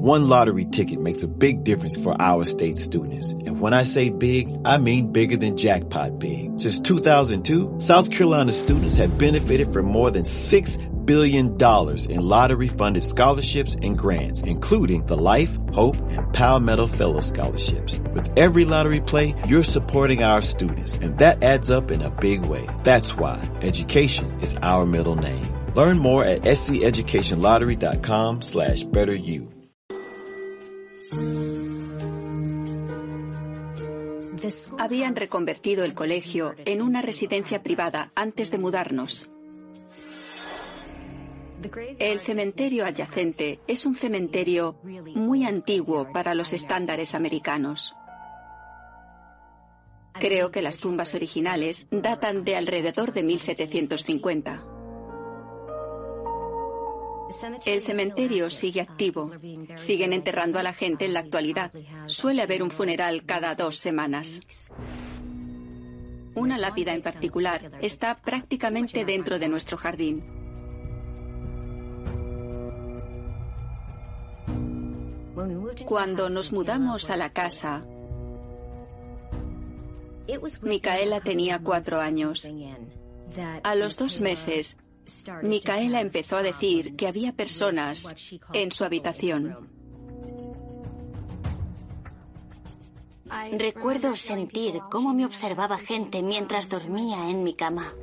One lottery ticket makes a big difference for our state students. And when I say big, I mean bigger than jackpot big. Since 2002, South Carolina students have benefited from more than $6 billion in lottery-funded scholarships and grants, including the Life, Hope, and Palmetto Fellow Scholarships. With every lottery play, you're supporting our students, and that adds up in a big way. That's why education is our middle name. Learn more at sceducationlottery.com/betteryou. Habían reconvertido el colegio en una residencia privada antes de mudarnos. El cementerio adyacente es un cementerio muy antiguo para los estándares americanos. Creo que las tumbas originales datan de alrededor de 1750. El cementerio sigue activo. Siguen enterrando a la gente en la actualidad. Suele haber un funeral cada 2 semanas. Una lápida en particular está prácticamente dentro de nuestro jardín. Cuando nos mudamos a la casa, Micaela tenía 4 años. A los 2 meses, Micaela empezó a decir que había personas en su habitación. Recuerdo sentir cómo me observaba gente mientras dormía en mi cama.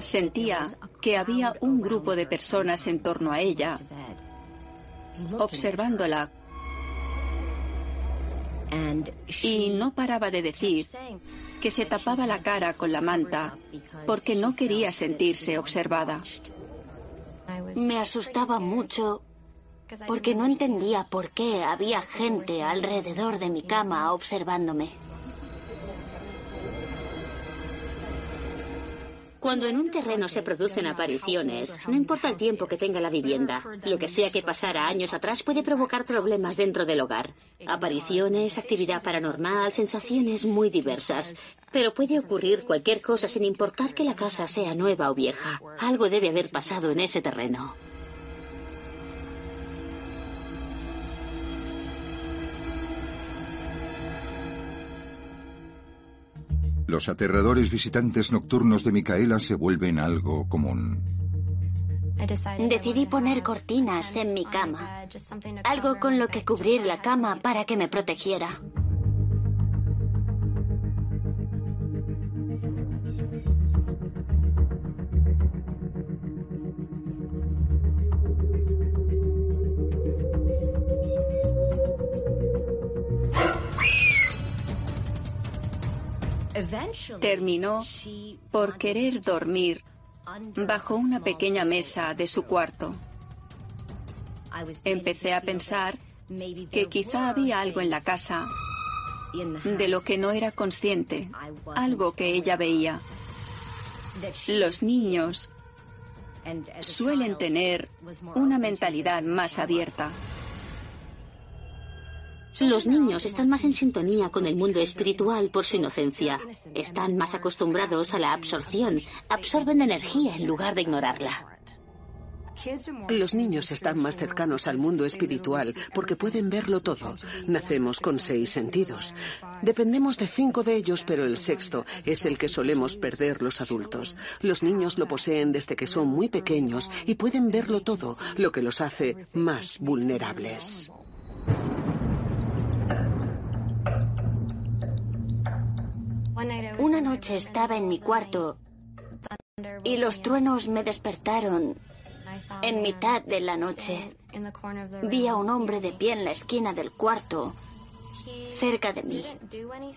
Sentía que había un grupo de personas en torno a ella, observándola, y no paraba de decir que se tapaba la cara con la manta porque no quería sentirse observada. Me asustaba mucho porque no entendía por qué había gente alrededor de mi cama observándome. Cuando en un terreno se producen apariciones, no importa el tiempo que tenga la vivienda, lo que sea que pasara años atrás puede provocar problemas dentro del hogar. Apariciones, actividad paranormal, sensaciones muy diversas. Pero puede ocurrir cualquier cosa sin importar que la casa sea nueva o vieja. Algo debe haber pasado en ese terreno. Los aterradores visitantes nocturnos de Micaela se vuelven algo común. Decidí poner cortinas en mi cama, algo con lo que cubrir la cama para que me protegiera. Terminó por querer dormir bajo una pequeña mesa de su cuarto. Empecé a pensar que quizá había algo en la casa de lo que no era consciente, algo que ella veía. Los niños suelen tener una mentalidad más abierta. Los niños están más en sintonía con el mundo espiritual por su inocencia. Están más acostumbrados a la absorción. Absorben energía en lugar de ignorarla. Los niños están más cercanos al mundo espiritual porque pueden verlo todo. Nacemos con 6 sentidos. Dependemos de 5 de ellos, pero el 6º es el que solemos perder los adultos. Los niños lo poseen desde que son muy pequeños y pueden verlo todo, lo que los hace más vulnerables. Una noche estaba en mi cuarto y los truenos me despertaron en mitad de la noche. Vi a un hombre de pie en la esquina del cuarto, cerca de mí.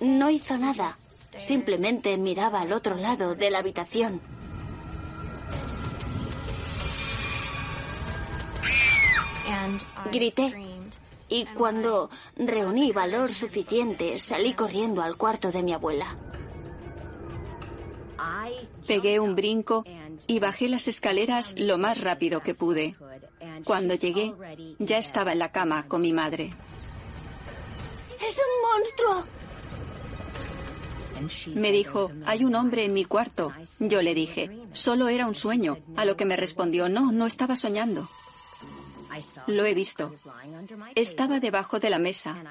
No hizo nada, simplemente miraba al otro lado de la habitación. Grité. Y cuando reuní valor suficiente, salí corriendo al cuarto de mi abuela. Pegué un brinco y bajé las escaleras lo más rápido que pude. Cuando llegué, ya estaba en la cama con mi madre. ¡Es un monstruo! Me dijo, hay un hombre en mi cuarto. Yo le dije, solo era un sueño, a lo que me respondió, no, no estaba soñando. Lo he visto. Estaba debajo de la mesa.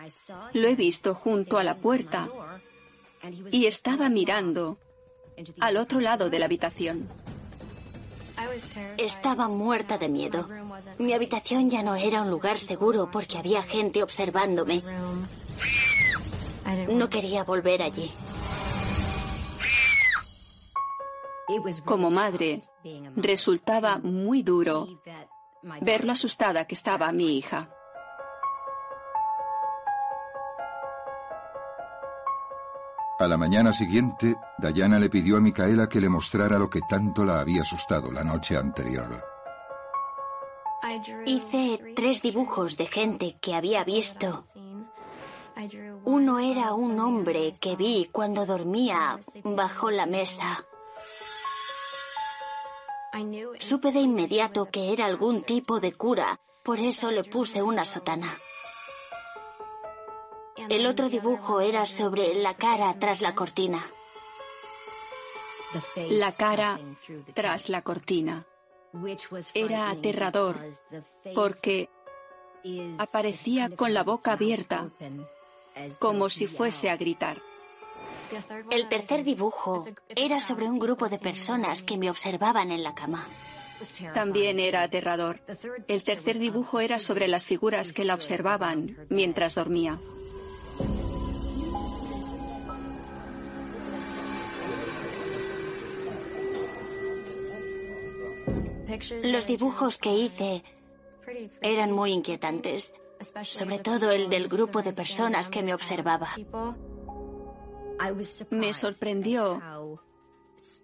Lo he visto junto a la puerta y estaba mirando al otro lado de la habitación. Estaba muerta de miedo. Mi habitación ya no era un lugar seguro porque había gente observándome. No quería volver allí. Como madre, resultaba muy duro ver lo asustada que estaba mi hija. A la mañana siguiente, Diana le pidió a Micaela que le mostrara lo que tanto la había asustado la noche anterior. Hice 3 dibujos de gente que había visto. Uno era un hombre que vi cuando dormía bajo la mesa. Supe de inmediato que era algún tipo de cura, por eso le puse una sotana. El otro dibujo era sobre la cara tras la cortina. La cara tras la cortina. Era aterrador porque aparecía con la boca abierta, como si fuese a gritar. El tercer dibujo era sobre un grupo de personas que me observaban en la cama. También era aterrador. El tercer dibujo era sobre las figuras que la observaban mientras dormía. Los dibujos que hice eran muy inquietantes, sobre todo el del grupo de personas que me observaba. Me sorprendió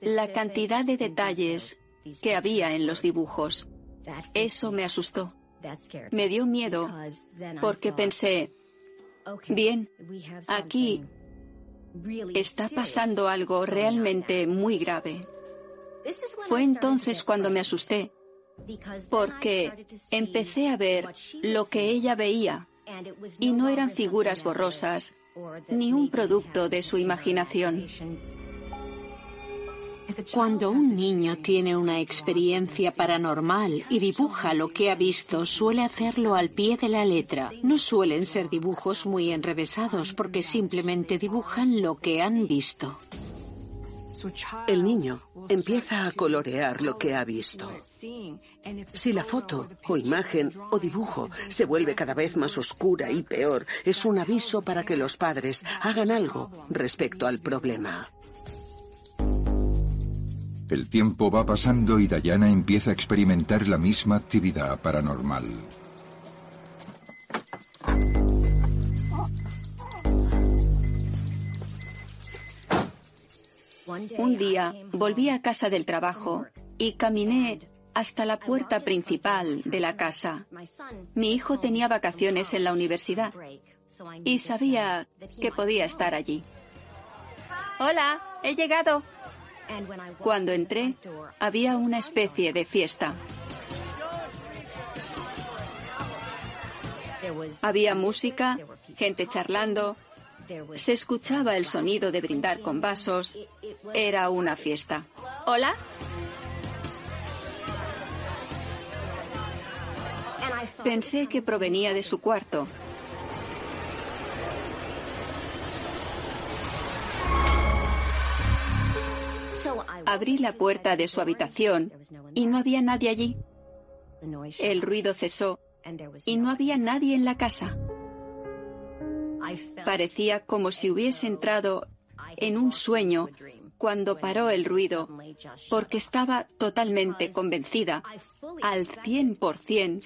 la cantidad de detalles que había en los dibujos. Eso me asustó. Me dio miedo porque pensé, bien, aquí está pasando algo realmente muy grave. Fue entonces cuando me asusté, porque empecé a ver lo que ella veía, y no eran figuras borrosas, ni un producto de su imaginación. Cuando un niño tiene una experiencia paranormal y dibuja lo que ha visto, suele hacerlo al pie de la letra. No suelen ser dibujos muy enrevesados porque simplemente dibujan lo que han visto. El niño empieza a colorear lo que ha visto. Si la foto o imagen o dibujo se vuelve cada vez más oscura y peor, es un aviso para que los padres hagan algo respecto al problema. El tiempo va pasando y Diana empieza a experimentar la misma actividad paranormal. Un día volví a casa del trabajo y caminé hasta la puerta principal de la casa. Mi hijo tenía vacaciones en la universidad y sabía que podía estar allí. Hola, he llegado. Cuando entré, había una especie de fiesta. Había música, gente charlando. Se escuchaba el sonido de brindar con vasos. Era una fiesta. ¿Hola? Pensé que provenía de su cuarto. Abrí la puerta de su habitación y no había nadie allí. El ruido cesó y no había nadie en la casa. Parecía como si hubiese entrado en un sueño cuando paró el ruido, porque estaba totalmente convencida, al 100%,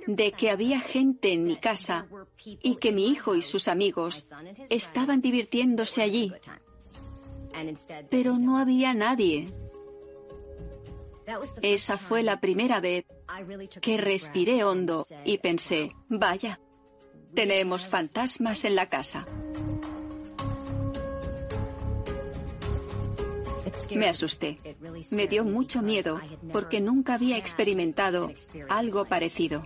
de que había gente en mi casa y que mi hijo y sus amigos estaban divirtiéndose allí. Pero no había nadie. Esa fue la primera vez que respiré hondo y pensé, vaya, tenemos fantasmas en la casa. Me asusté. Me dio mucho miedo porque nunca había experimentado algo parecido.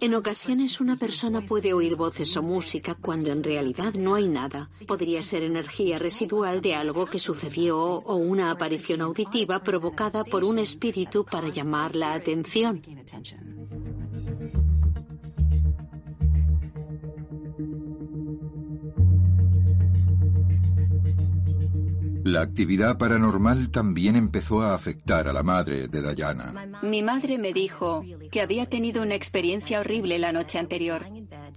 En ocasiones una persona puede oír voces o música cuando en realidad no hay nada. Podría ser energía residual de algo que sucedió o una aparición auditiva provocada por un espíritu para llamar la atención. La actividad paranormal también empezó a afectar a la madre de Diana. Mi madre me dijo que había tenido una experiencia horrible la noche anterior.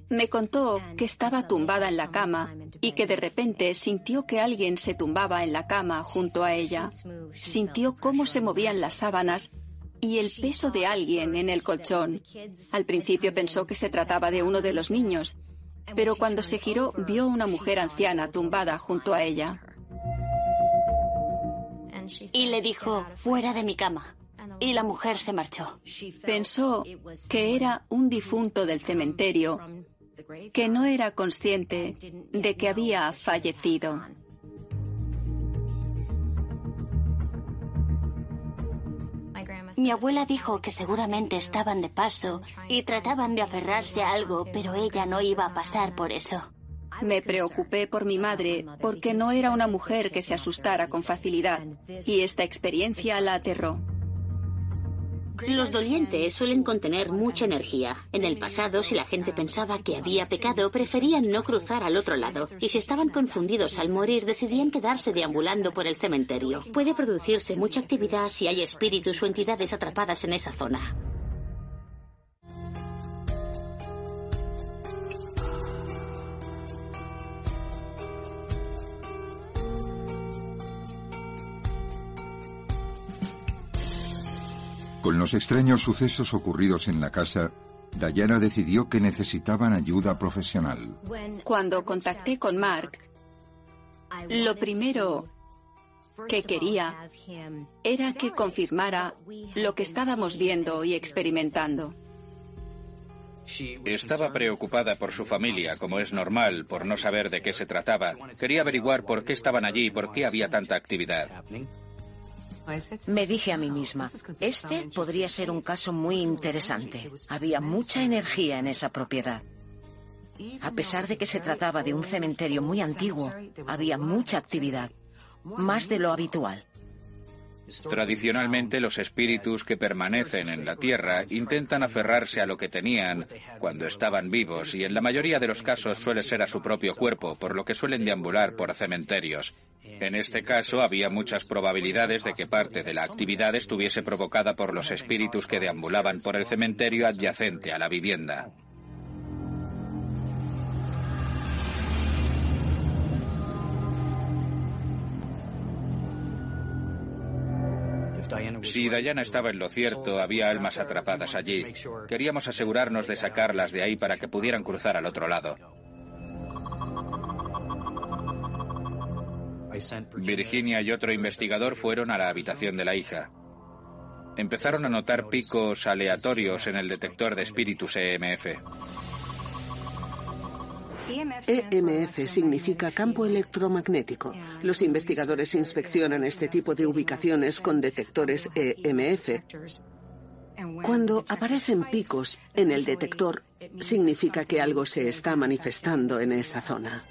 Me contó que estaba tumbada en la cama y que de repente sintió que alguien se tumbaba en la cama junto a ella. Sintió cómo se movían las sábanas y el peso de alguien en el colchón. Al principio pensó que se trataba de uno de los niños, pero cuando se giró vio una mujer anciana tumbada junto a ella. Y le dijo, fuera de mi cama. Y la mujer se marchó. Pensó que era un difunto del cementerio, que no era consciente de que había fallecido. Mi abuela dijo que seguramente estaban de paso y trataban de aferrarse a algo, pero ella no iba a pasar por eso. Me preocupé por mi madre porque no era una mujer que se asustara con facilidad y esta experiencia la aterró. Los dolientes suelen contener mucha energía. En el pasado, si la gente pensaba que había pecado, preferían no cruzar al otro lado. Y si estaban confundidos al morir, decidían quedarse deambulando por el cementerio. Puede producirse mucha actividad si hay espíritus o entidades atrapadas en esa zona. Con los extraños sucesos ocurridos en la casa, Diana decidió que necesitaban ayuda profesional. Cuando contacté con Mark, lo primero que quería era que confirmara lo que estábamos viendo y experimentando. Estaba preocupada por su familia, como es normal, por no saber de qué se trataba. Quería averiguar por qué estaban allí y por qué había tanta actividad. Me dije a mí misma, este podría ser un caso muy interesante. Había mucha energía en esa propiedad. A pesar de que se trataba de un cementerio muy antiguo, había mucha actividad, más de lo habitual. Tradicionalmente, los espíritus que permanecen en la tierra intentan aferrarse a lo que tenían cuando estaban vivos y en la mayoría de los casos suele ser a su propio cuerpo, por lo que suelen deambular por cementerios. En este caso, había muchas probabilidades de que parte de la actividad estuviese provocada por los espíritus que deambulaban por el cementerio adyacente a la vivienda. Si Diana estaba en lo cierto, había almas atrapadas allí. Queríamos asegurarnos de sacarlas de ahí para que pudieran cruzar al otro lado. Virginia y otro investigador fueron a la habitación de la hija. Empezaron a notar picos aleatorios en el detector de espíritus EMF. EMF significa campo electromagnético. Los investigadores inspeccionan este tipo de ubicaciones con detectores EMF. Cuando aparecen picos en el detector, significa que algo se está manifestando en esa zona.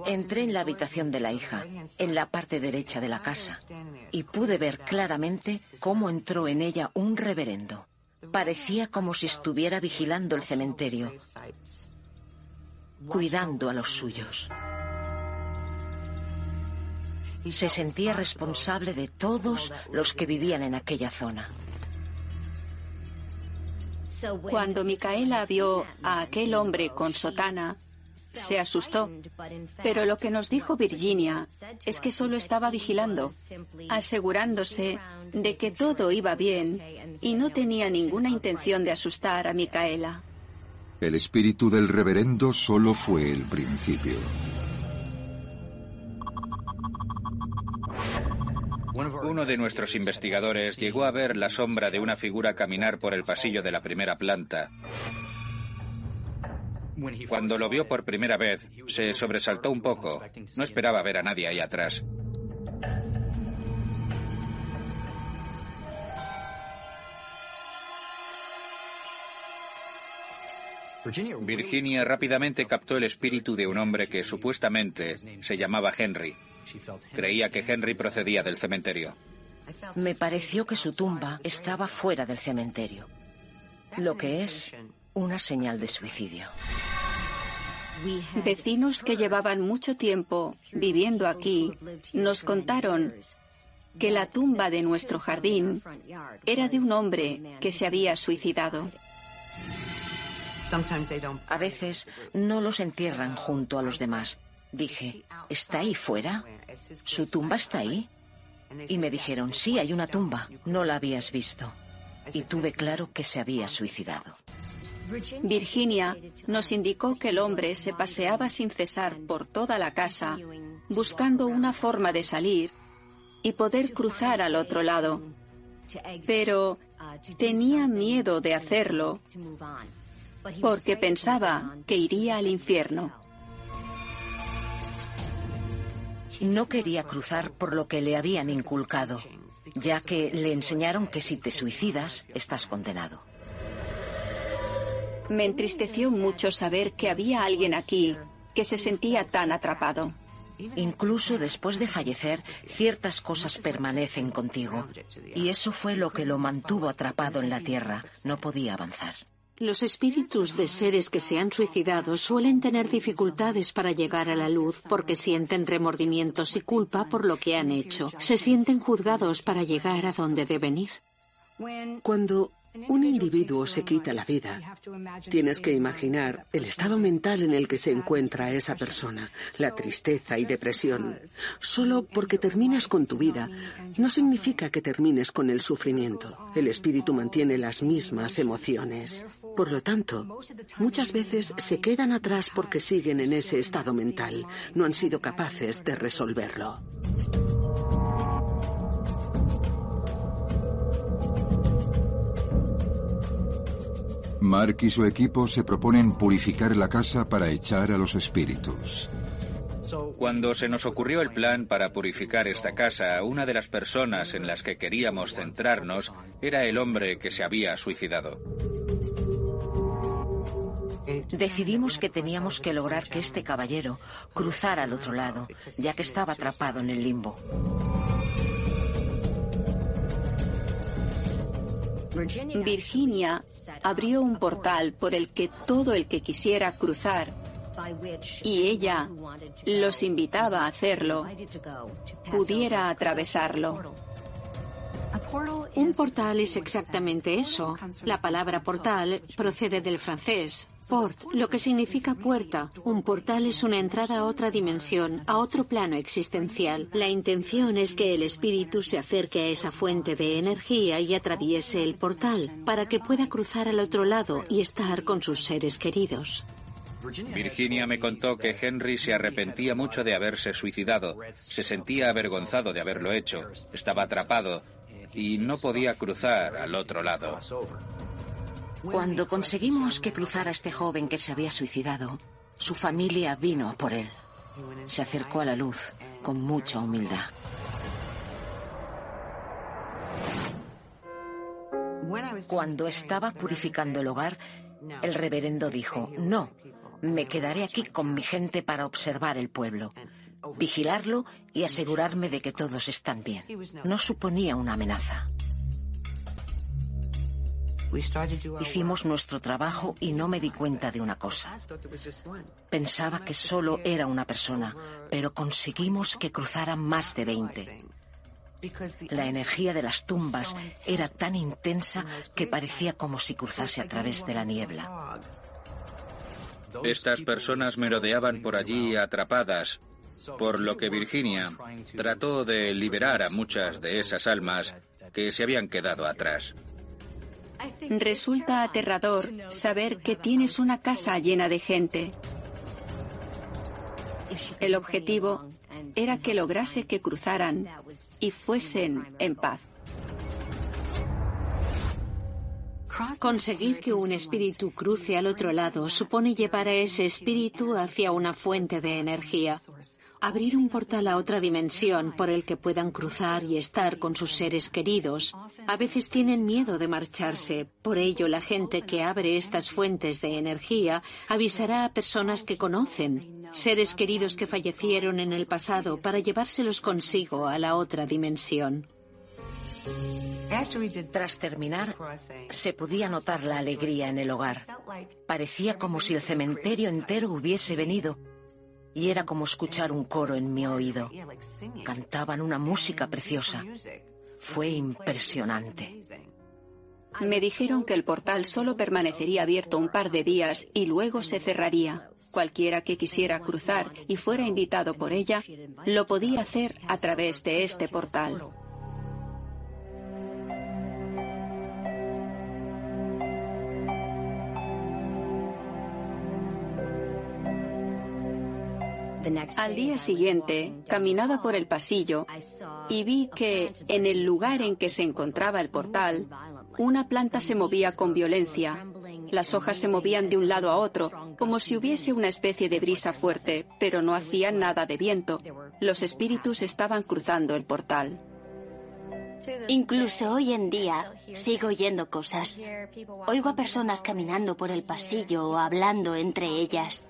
Entré en la habitación de la hija, en la parte derecha de la casa, y pude ver claramente cómo entró en ella un reverendo. Parecía como si estuviera vigilando el cementerio, cuidando a los suyos. Se sentía responsable de todos los que vivían en aquella zona. Cuando Micaela vio a aquel hombre con sotana, se asustó, pero lo que nos dijo Virginia es que solo estaba vigilando, asegurándose de que todo iba bien y no tenía ninguna intención de asustar a Micaela. El espíritu del reverendo solo fue el principio. Uno de nuestros investigadores llegó a ver la sombra de una figura caminar por el pasillo de la primera planta. Cuando lo vio por primera vez, se sobresaltó un poco. No esperaba ver a nadie ahí atrás. Virginia rápidamente captó el espíritu de un hombre que supuestamente se llamaba Henry. Creía que Henry procedía del cementerio. Me pareció que su tumba estaba fuera del cementerio, lo que es una señal de suicidio. Vecinos que llevaban mucho tiempo viviendo aquí nos contaron que la tumba de nuestro jardín era de un hombre que se había suicidado. A veces no los entierran junto a los demás. Dije, ¿está ahí fuera? ¿Su tumba está ahí? Y me dijeron, sí, hay una tumba. No la habías visto. Y tuve claro que se había suicidado. Virginia nos indicó que el hombre se paseaba sin cesar por toda la casa, buscando una forma de salir y poder cruzar al otro lado. Pero tenía miedo de hacerlo porque pensaba que iría al infierno. No quería cruzar por lo que le habían inculcado, ya que le enseñaron que si te suicidas, estás condenado. Me entristeció mucho saber que había alguien aquí que se sentía tan atrapado. Incluso después de fallecer, ciertas cosas permanecen contigo. Y eso fue lo que lo mantuvo atrapado en la tierra. No podía avanzar. Los espíritus de seres que se han suicidado suelen tener dificultades para llegar a la luz porque sienten remordimientos y culpa por lo que han hecho. Se sienten juzgados para llegar a donde deben ir. Cuando un individuo se quita la vida, tienes que imaginar el estado mental en el que se encuentra esa persona, la tristeza y depresión. Solo porque terminas con tu vida no significa que termines con el sufrimiento. El espíritu mantiene las mismas emociones. Por lo tanto, muchas veces se quedan atrás porque siguen en ese estado mental. No han sido capaces de resolverlo. Mark y su equipo se proponen purificar la casa para echar a los espíritus. Cuando se nos ocurrió el plan para purificar esta casa, una de las personas en las que queríamos centrarnos era el hombre que se había suicidado. Decidimos que teníamos que lograr que este caballero cruzara al otro lado, ya que estaba atrapado en el limbo. Virginia abrió un portal por el que todo el que quisiera cruzar, y ella los invitaba a hacerlo, pudiera atravesarlo. Un portal es exactamente eso. La palabra portal procede del francés, port, lo que significa puerta. Un portal es una entrada a otra dimensión, a otro plano existencial. La intención es que el espíritu se acerque a esa fuente de energía y atraviese el portal, para que pueda cruzar al otro lado y estar con sus seres queridos. Virginia me contó que Henry se arrepentía mucho de haberse suicidado. Se sentía avergonzado de haberlo hecho. Estaba atrapado y no podía cruzar al otro lado. Cuando conseguimos que cruzara este joven que se había suicidado, su familia vino a por él. Se acercó a la luz con mucha humildad. Cuando estaba purificando el hogar, el reverendo dijo, no, me quedaré aquí con mi gente para observar el pueblo, vigilarlo y asegurarme de que todos están bien. No suponía una amenaza. Hicimos nuestro trabajo y no me di cuenta de una cosa. Pensaba que solo era una persona, pero conseguimos que cruzaran más de 20. La energía de las tumbas era tan intensa que parecía como si cruzase a través de la niebla. Estas personas merodeaban por allí atrapadas, por lo que Virginia trató de liberar a muchas de esas almas que se habían quedado atrás. Resulta aterrador saber que tienes una casa llena de gente. El objetivo era que lograse que cruzaran y fuesen en paz. Conseguir que un espíritu cruce al otro lado supone llevar a ese espíritu hacia una fuente de energía. Abrir un portal a otra dimensión por el que puedan cruzar y estar con sus seres queridos. A veces tienen miedo de marcharse. Por ello, la gente que abre estas fuentes de energía avisará a personas que conocen, seres queridos que fallecieron en el pasado, para llevárselos consigo a la otra dimensión. Tras terminar, se podía notar la alegría en el hogar. Parecía como si el cementerio entero hubiese venido. Y era como escuchar un coro en mi oído. Cantaban una música preciosa. Fue impresionante. Me dijeron que el portal solo permanecería abierto un par de días y luego se cerraría. Cualquiera que quisiera cruzar y fuera invitado por ella, lo podía hacer a través de este portal. Al día siguiente, caminaba por el pasillo y vi que, en el lugar en que se encontraba el portal, una planta se movía con violencia. Las hojas se movían de un lado a otro, como si hubiese una especie de brisa fuerte, pero no hacían nada de viento. Los espíritus estaban cruzando el portal. Incluso hoy en día sigo oyendo cosas. Oigo a personas caminando por el pasillo o hablando entre ellas.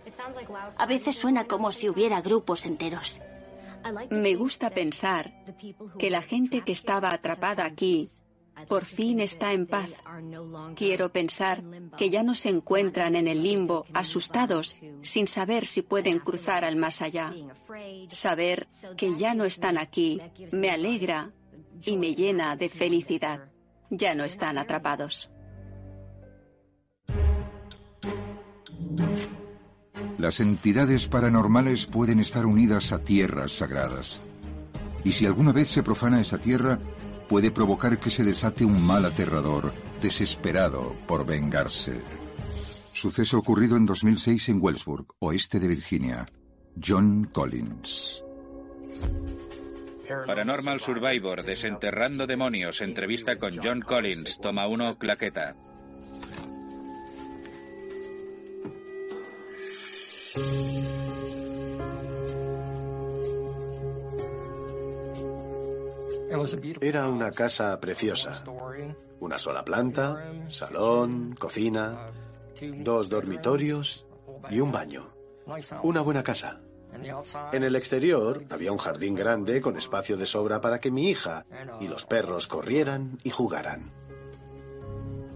A veces suena como si hubiera grupos enteros. Me gusta pensar que la gente que estaba atrapada aquí por fin está en paz. Quiero pensar que ya no se encuentran en el limbo, asustados, sin saber si pueden cruzar al más allá. Saber que ya no están aquí me alegra y me llena de felicidad. Ya no están atrapados. Las entidades paranormales pueden estar unidas a tierras sagradas. Y si alguna vez se profana esa tierra, puede provocar que se desate un mal aterrador, desesperado por vengarse. Suceso ocurrido en 2006 en Wellsburg, oeste de Virginia. John Collins. Paranormal Survivor, desenterrando demonios, entrevista con John Collins, toma 1, claqueta. Era una casa preciosa. Una sola planta, salón, cocina, 2 dormitorios y un baño. Una buena casa. En el exterior había un jardín grande con espacio de sobra para que mi hija y los perros corrieran y jugaran.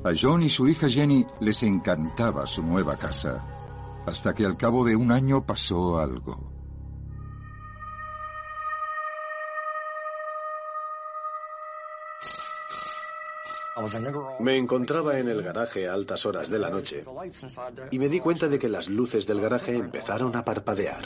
A John y su hija Jenny les encantaba su nueva casa, hasta que al cabo de un año pasó algo. Me encontraba en el garaje a altas horas de la noche y me di cuenta de que las luces del garaje empezaron a parpadear.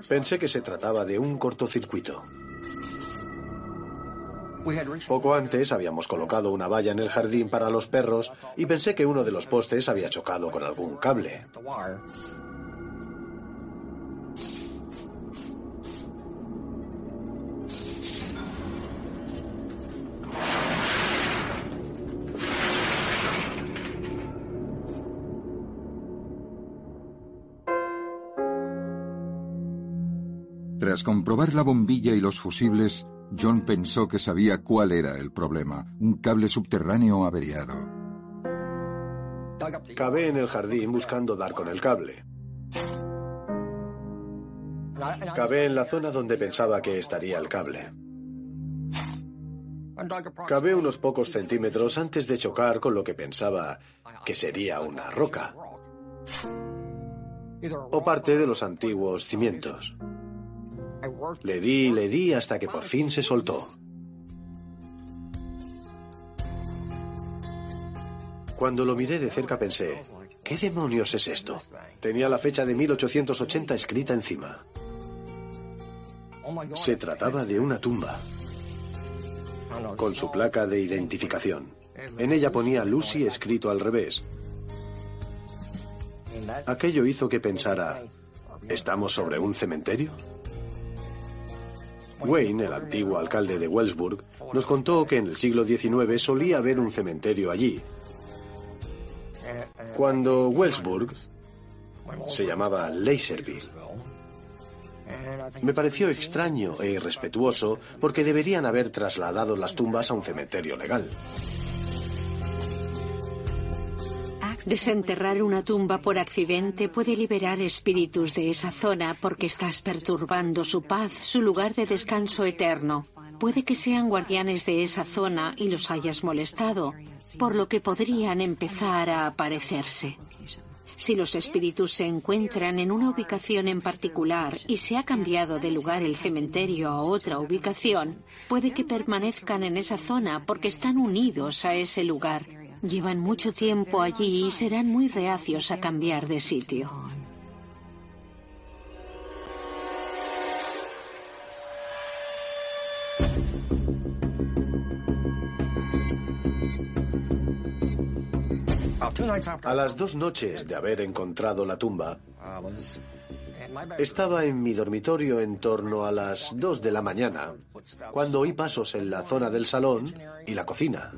Pensé que se trataba de un cortocircuito. Poco antes habíamos colocado una valla en el jardín para los perros y pensé que uno de los postes había chocado con algún cable. Tras comprobar la bombilla y los fusibles, John pensó que sabía cuál era el problema: un cable subterráneo averiado. Cavé en el jardín buscando dar con el cable. Cavé en la zona donde pensaba que estaría el cable. Cavé unos pocos centímetros antes de chocar con lo que pensaba que sería una roca o parte de los antiguos cimientos. Le di hasta que por fin se soltó. Cuando lo miré de cerca pensé, ¿qué demonios es esto? Tenía la fecha de 1880 escrita encima. Se trataba de una tumba, con su placa de identificación. En ella ponía Lucy escrito al revés. Aquello hizo que pensara, ¿estamos sobre un cementerio? Wayne, el antiguo alcalde de Wellsburg, nos contó que en el siglo XIX solía haber un cementerio allí. Cuando Wellsburg se llamaba Laserville. Me pareció extraño e irrespetuoso porque deberían haber trasladado las tumbas a un cementerio legal. Desenterrar una tumba por accidente puede liberar espíritus de esa zona porque estás perturbando su paz, su lugar de descanso eterno. Puede que sean guardianes de esa zona y los hayas molestado, por lo que podrían empezar a aparecerse. Si los espíritus se encuentran en una ubicación en particular y se ha cambiado de lugar el cementerio a otra ubicación, puede que permanezcan en esa zona porque están unidos a ese lugar. Llevan mucho tiempo allí y serán muy reacios a cambiar de sitio. A las 2 noches de haber encontrado la tumba, estaba en mi dormitorio en torno a las 2 de la mañana, cuando oí pasos en la zona del salón y la cocina.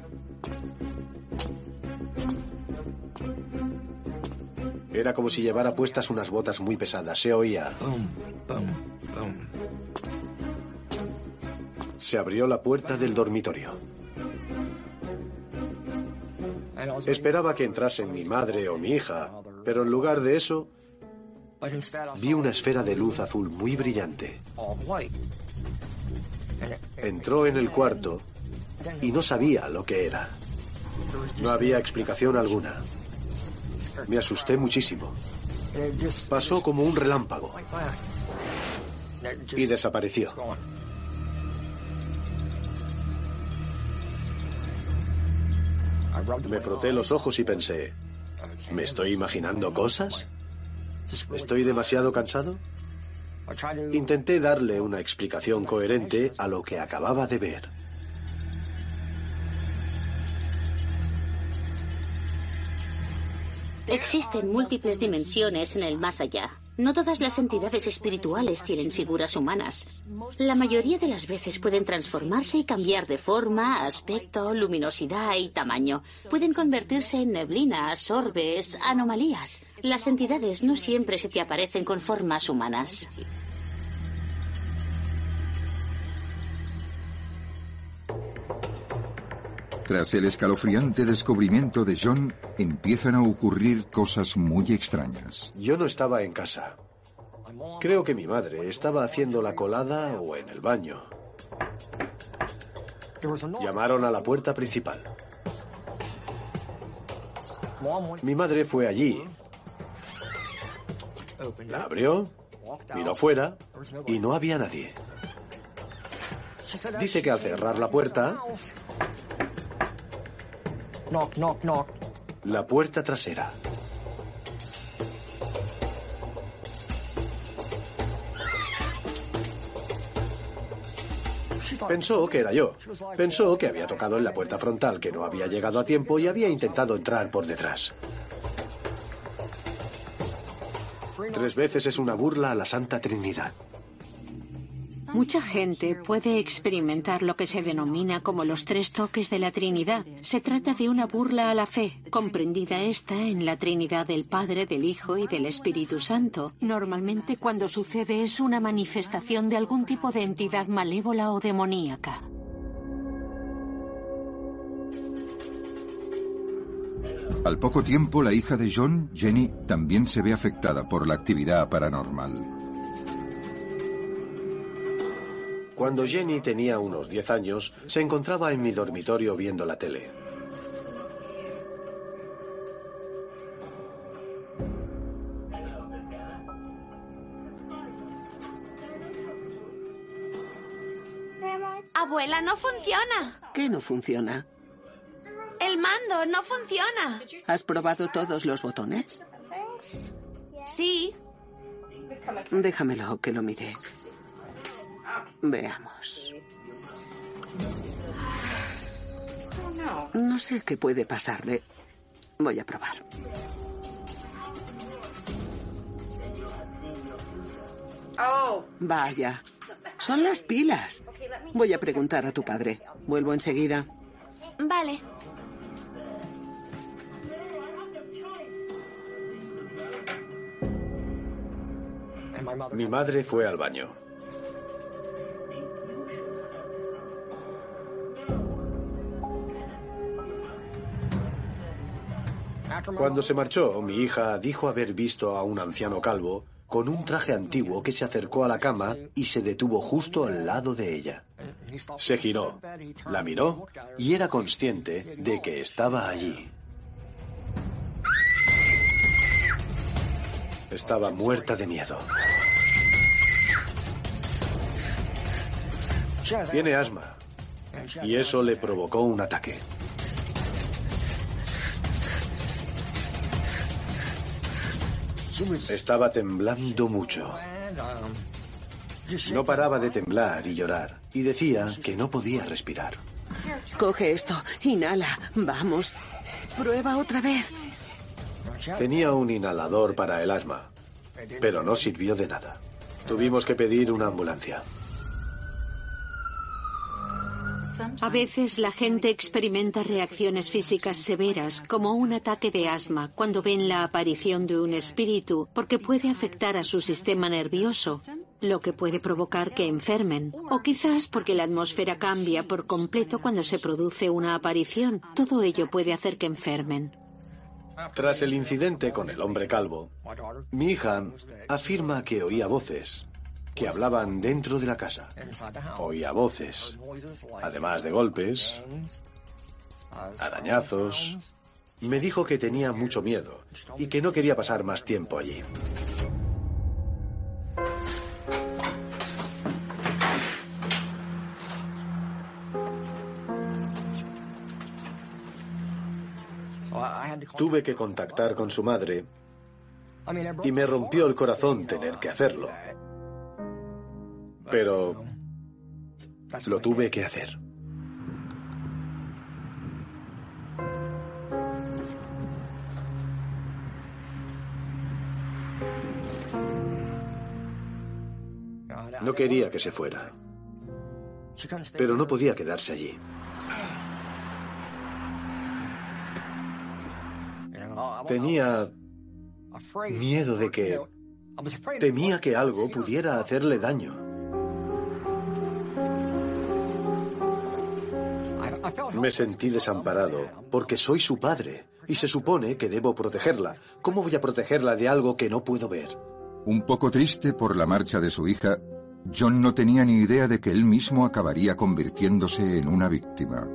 Era como si llevara puestas unas botas muy pesadas. Se oía. Se abrió la puerta del dormitorio. Esperaba que entrasen mi madre o mi hija, pero en lugar de eso, vi una esfera de luz azul muy brillante. Entró en el cuarto y no sabía lo que era. No había explicación alguna. Me asusté muchísimo. Pasó como un relámpago y desapareció. Me froté los ojos y pensé, ¿me estoy imaginando cosas? ¿Estoy demasiado cansado? Intenté darle una explicación coherente a lo que acababa de ver. Existen múltiples dimensiones en el más allá. No todas las entidades espirituales tienen figuras humanas. La mayoría de las veces pueden transformarse y cambiar de forma, aspecto, luminosidad y tamaño. Pueden convertirse en neblinas, orbes, anomalías. Las entidades no siempre se te aparecen con formas humanas. Tras el escalofriante descubrimiento de John, empiezan a ocurrir cosas muy extrañas. Yo no estaba en casa. Creo que mi madre estaba haciendo la colada o en el baño. Llamaron a la puerta principal. Mi madre fue allí. La abrió, miró afuera y no había nadie. Dice que al cerrar la puerta... La puerta trasera. Pensó que era yo. Pensó que había tocado en la puerta frontal, que no había llegado a tiempo y había intentado entrar por detrás. 3 veces es una burla a la Santa Trinidad. Mucha gente puede experimentar lo que se denomina como los 3 toques de la Trinidad. Se trata de una burla a la fe, comprendida esta en la Trinidad del Padre, del Hijo y del Espíritu Santo. Normalmente cuando sucede es una manifestación de algún tipo de entidad malévola o demoníaca. Al poco tiempo, la hija de John, Jenny, también se ve afectada por la actividad paranormal. Cuando Jenny tenía unos 10 años, se encontraba en mi dormitorio viendo la tele. Abuela, no funciona. ¿Qué no funciona? El mando no funciona. ¿Has probado todos los botones? Sí. Déjamelo que lo mire. Veamos. No sé qué puede pasarle. Voy a probar. Vaya. Son las pilas. Voy a preguntar a tu padre. Vuelvo enseguida. Vale. Mi madre fue al baño. Cuando se marchó, mi hija dijo haber visto a un anciano calvo con un traje antiguo que se acercó a la cama y se detuvo justo al lado de ella. Se giró, la miró y era consciente de que estaba allí. Estaba muerta de miedo. Tiene asma y eso le provocó un ataque. Estaba temblando mucho. No paraba de temblar y llorar y decía que no podía respirar. Coge esto, inhala, vamos. Prueba otra vez. Tenía un inhalador para el asma, pero no sirvió de nada. Tuvimos que pedir una ambulancia. A veces la gente experimenta reacciones físicas severas, como un ataque de asma, cuando ven la aparición de un espíritu, porque puede afectar a su sistema nervioso, lo que puede provocar que enfermen. O quizás porque la atmósfera cambia por completo cuando se produce una aparición. Todo ello puede hacer que enfermen. Tras el incidente con el hombre calvo, mi hija afirma que oía voces que hablaban dentro de la casa. Oía voces, además de golpes, arañazos. Me dijo que tenía mucho miedo y que no quería pasar más tiempo allí. Tuve que contactar con su madre y me rompió el corazón tener que hacerlo. Pero lo tuve que hacer. No quería que se fuera, pero no podía quedarse allí. Tenía miedo de que... Temía que algo pudiera hacerle daño. Me sentí desamparado porque soy su padre y se supone que debo protegerla. ¿Cómo voy a protegerla de algo que no puedo ver? Un poco triste por la marcha de su hija, John no tenía ni idea de que él mismo acabaría convirtiéndose en una víctima.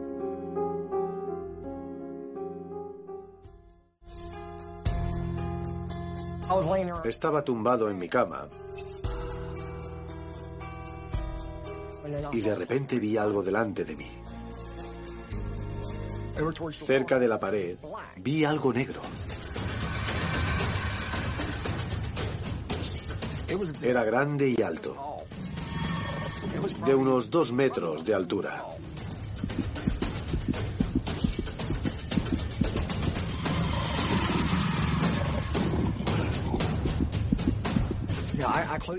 Estaba tumbado en mi cama y de repente vi algo delante de mí. Cerca de la pared vi algo negro. Era grande y alto, de unos 2 metros de altura.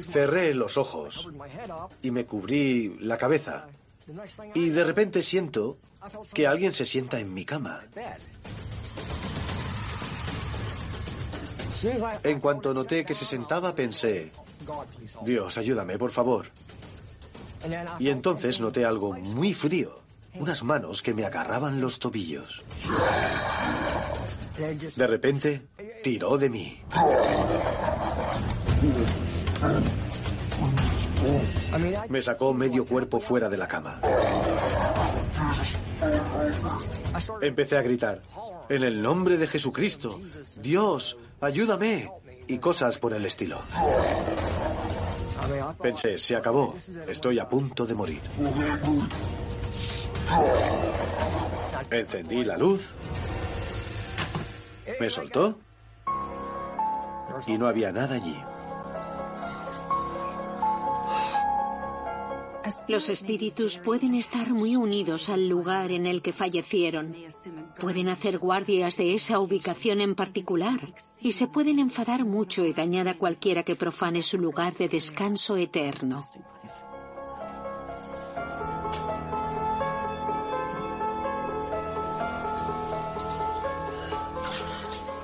Cerré los ojos y me cubrí la cabeza. Y de repente siento que alguien se sienta en mi cama. En cuanto noté que se sentaba, pensé, Dios, ayúdame, por favor. Y entonces noté algo muy frío, unas manos que me agarraban los tobillos. De repente, tiró de mí. Me sacó medio cuerpo fuera de la cama. Empecé a gritar, en el nombre de Jesucristo, Dios, ayúdame, y cosas por el estilo. Pensé, se acabó, estoy a punto de morir. Encendí la luz, me soltó y no había nada allí. Los espíritus pueden estar muy unidos al lugar en el que fallecieron. Pueden hacer guardias de esa ubicación en particular y se pueden enfadar mucho y dañar a cualquiera que profane su lugar de descanso eterno.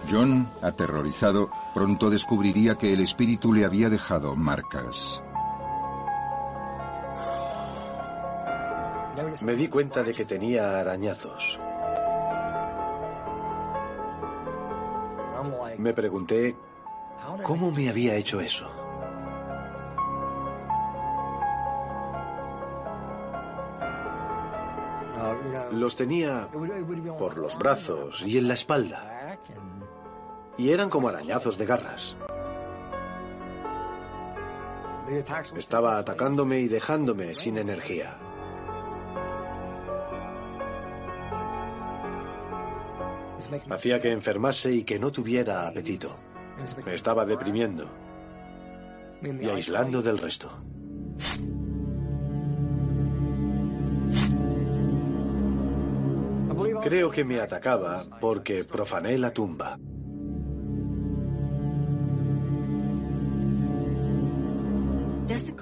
John, aterrorizado, pronto descubriría que el espíritu le había dejado marcas. Me di cuenta de que tenía arañazos. Me pregunté, ¿cómo me había hecho eso? Los tenía por los brazos y en la espalda. Y eran como arañazos de garras. Estaba atacándome y dejándome sin energía. Hacía que enfermase y que no tuviera apetito. Me estaba deprimiendo y aislando del resto. Creo que me atacaba porque profané la tumba.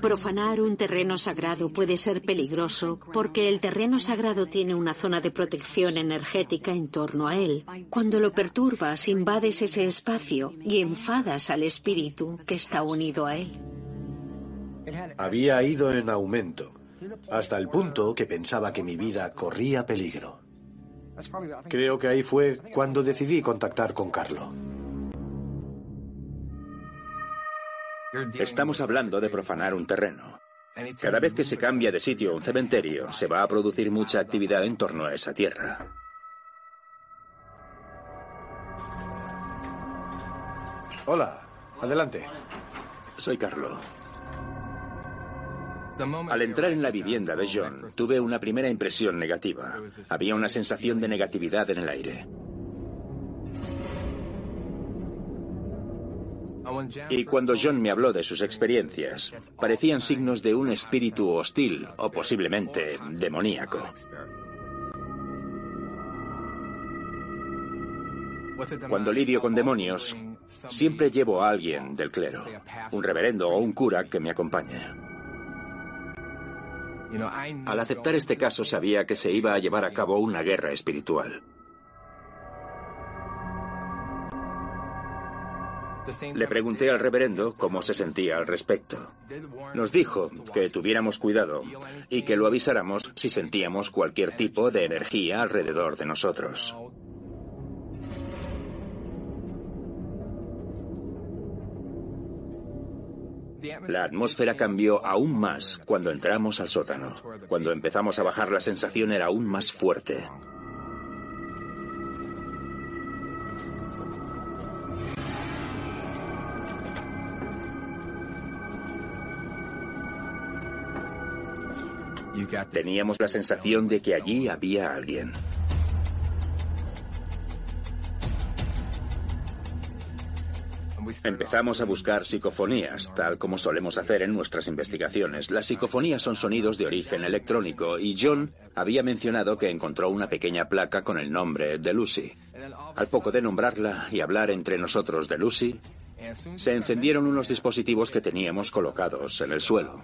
Profanar un terreno sagrado puede ser peligroso porque el terreno sagrado tiene una zona de protección energética en torno a él. Cuando lo perturbas, invades ese espacio y enfadas al espíritu que está unido a él. Había ido en aumento, hasta el punto que pensaba que mi vida corría peligro. Creo que ahí fue cuando decidí contactar con Carlo. Estamos hablando de profanar un terreno. Cada vez que se cambia de sitio un cementerio, se va a producir mucha actividad en torno a esa tierra. Hola, adelante. Soy Carlo. Al entrar en la vivienda de John, tuve una primera impresión negativa. Había una sensación de negatividad en el aire. Y cuando John me habló de sus experiencias, parecían signos de un espíritu hostil o posiblemente demoníaco. Cuando lidio con demonios, siempre llevo a alguien del clero, un reverendo o un cura que me acompañe. Al aceptar este caso sabía que se iba a llevar a cabo una guerra espiritual. Le pregunté al reverendo cómo se sentía al respecto. Nos dijo que tuviéramos cuidado y que lo avisáramos si sentíamos cualquier tipo de energía alrededor de nosotros. La atmósfera cambió aún más cuando entramos al sótano. Cuando empezamos a bajar, la sensación era aún más fuerte. Teníamos la sensación de que allí había alguien. Empezamos a buscar psicofonías, tal como solemos hacer en nuestras investigaciones. Las psicofonías son sonidos de origen electrónico y John había mencionado que encontró una pequeña placa con el nombre de Lucy. Al poco de nombrarla y hablar entre nosotros de Lucy, se encendieron unos dispositivos que teníamos colocados en el suelo.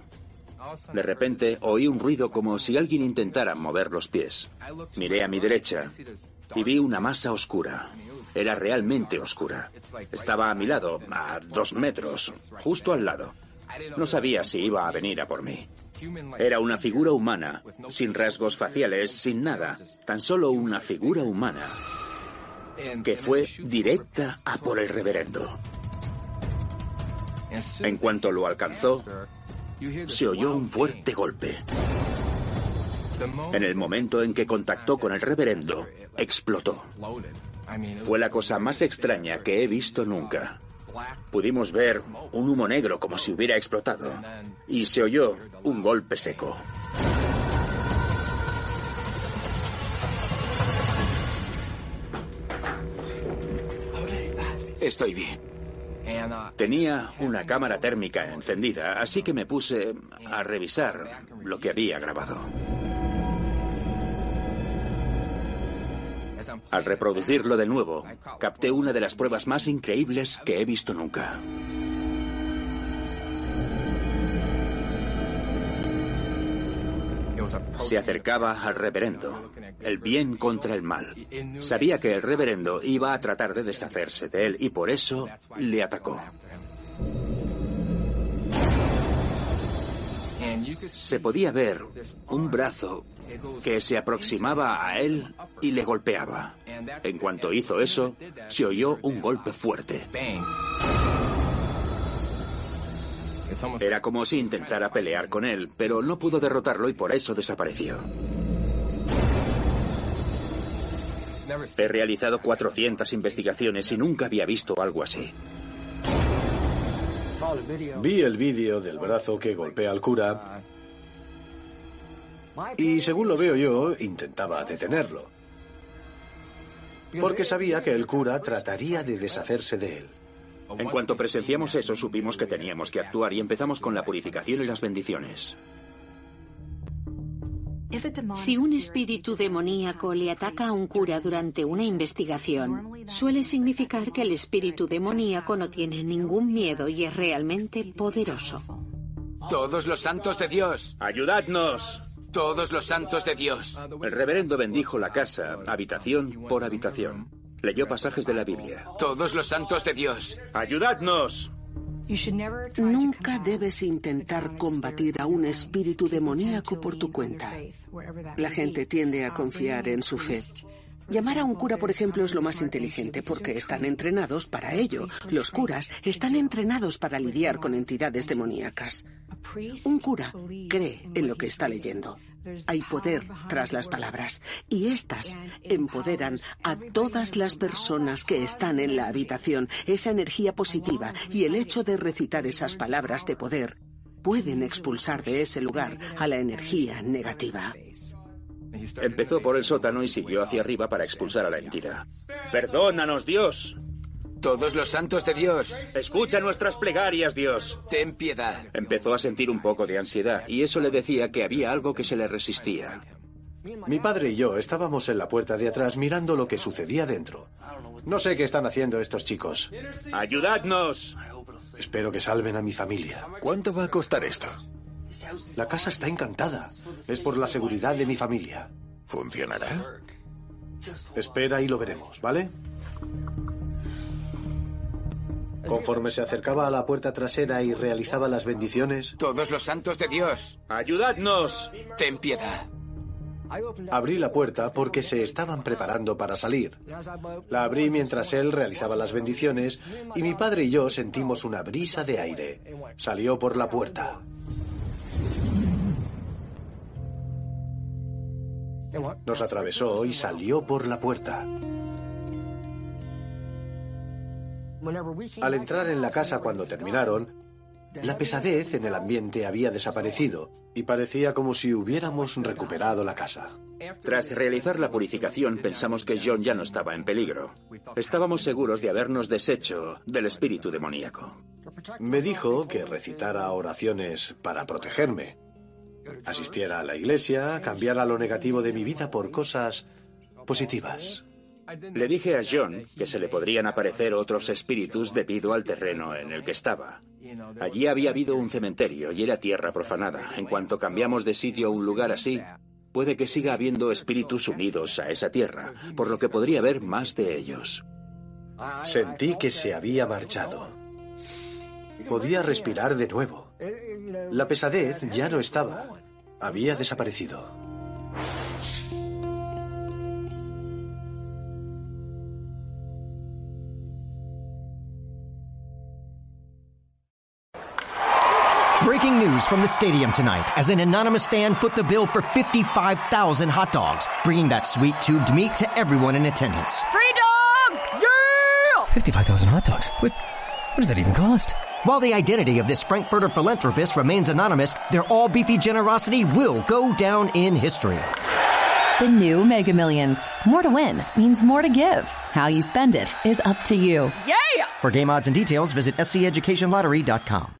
De repente oí un ruido como si alguien intentara mover los pies. Miré a mi derecha y vi una masa oscura. Era realmente oscura. Estaba a mi lado, a 2 metros, justo al lado. No sabía si iba a venir a por mí. Era una figura humana, sin rasgos faciales, sin nada. Tan solo una figura humana que fue directa a por el reverendo. En cuanto lo alcanzó, se oyó un fuerte golpe. En el momento en que contactó con el reverendo, explotó. Fue la cosa más extraña que he visto nunca. Pudimos ver un humo negro como si hubiera explotado y se oyó un golpe seco. Estoy bien. Tenía una cámara térmica encendida, así que me puse a revisar lo que había grabado. Al reproducirlo de nuevo, capté una de las pruebas más increíbles que he visto nunca. Se acercaba al reverendo, el bien contra el mal. Sabía que el reverendo iba a tratar de deshacerse de él y por eso le atacó. Se podía ver un brazo que se aproximaba a él y le golpeaba. En cuanto hizo eso, se oyó un golpe fuerte. Era como si intentara pelear con él, pero no pudo derrotarlo y por eso desapareció. He realizado 400 investigaciones y nunca había visto algo así. Vi el vídeo del brazo que golpea al cura y, según lo veo yo, intentaba detenerlo. Porque sabía que el cura trataría de deshacerse de él. En cuanto presenciamos eso, supimos que teníamos que actuar y empezamos con la purificación y las bendiciones. Si un espíritu demoníaco le ataca a un cura durante una investigación, suele significar que el espíritu demoníaco no tiene ningún miedo y es realmente poderoso. ¡Todos los santos de Dios! ¡Ayudadnos! ¡Todos los santos de Dios! El reverendo bendijo la casa, habitación por habitación. Leyó pasajes de la Biblia. ¡Todos los santos de Dios! ¡Ayudadnos! Nunca debes intentar combatir a un espíritu demoníaco por tu cuenta. La gente tiende a confiar en su fe. Llamar a un cura, por ejemplo, es lo más inteligente porque están entrenados para ello. Los curas están entrenados para lidiar con entidades demoníacas. Un cura cree en lo que está leyendo. Hay poder tras las palabras y estas empoderan a todas las personas que están en la habitación. Esa energía positiva y el hecho de recitar esas palabras de poder pueden expulsar de ese lugar a la energía negativa. Empezó por el sótano y siguió hacia arriba para expulsar a la entidad. ¡Perdónanos, Dios! ¡Todos los santos de Dios! ¡Escucha nuestras plegarias, Dios! ¡Ten piedad! Empezó a sentir un poco de ansiedad y eso le decía que había algo que se le resistía. Mi padre y yo estábamos en la puerta de atrás mirando lo que sucedía dentro. No sé qué están haciendo estos chicos. ¡Ayudadnos! Espero que salven a mi familia. ¿Cuánto va a costar esto? La casa está encantada. Es por la seguridad de mi familia. ¿Funcionará? Espera y lo veremos, ¿vale? Conforme se acercaba a la puerta trasera y realizaba las bendiciones... ¡Todos los santos de Dios! ¡Ayudadnos! ¡Ten piedad! Abrí la puerta porque se estaban preparando para salir. La abrí mientras él realizaba las bendiciones y mi padre y yo sentimos una brisa de aire. Salió por la puerta. Nos atravesó y salió por la puerta. Al entrar en la casa cuando terminaron, la pesadez en el ambiente había desaparecido y parecía como si hubiéramos recuperado la casa. Tras realizar la purificación, pensamos que John ya no estaba en peligro. Estábamos seguros de habernos deshecho del espíritu demoníaco. Me dijo que recitara oraciones para protegerme. Asistiera a la iglesia, cambiara lo negativo de mi vida por cosas positivas. Le dije a John que se le podrían aparecer otros espíritus debido al terreno en el que estaba. Allí había habido un cementerio y era tierra profanada. En cuanto cambiamos de sitio a un lugar así, puede que siga habiendo espíritus unidos a esa tierra, por lo que podría haber más de ellos. Sentí que se había marchado. Podía respirar de nuevo. La pesadez ya no estaba. Había desaparecido. Breaking news from the stadium tonight as an anonymous fan foot the bill for 55,000 hot dogs, bringing that sweet tubed meat to everyone in attendance. Free dogs! Yeah! 55,000 hot dogs? What does that even cost? While the identity of this Frankfurter philanthropist remains anonymous, their all-beefy generosity will go down in history. The new Mega Millions. More to win means more to give. How you spend it is up to you. Yeah! For game odds and details, visit sceducationlottery.com.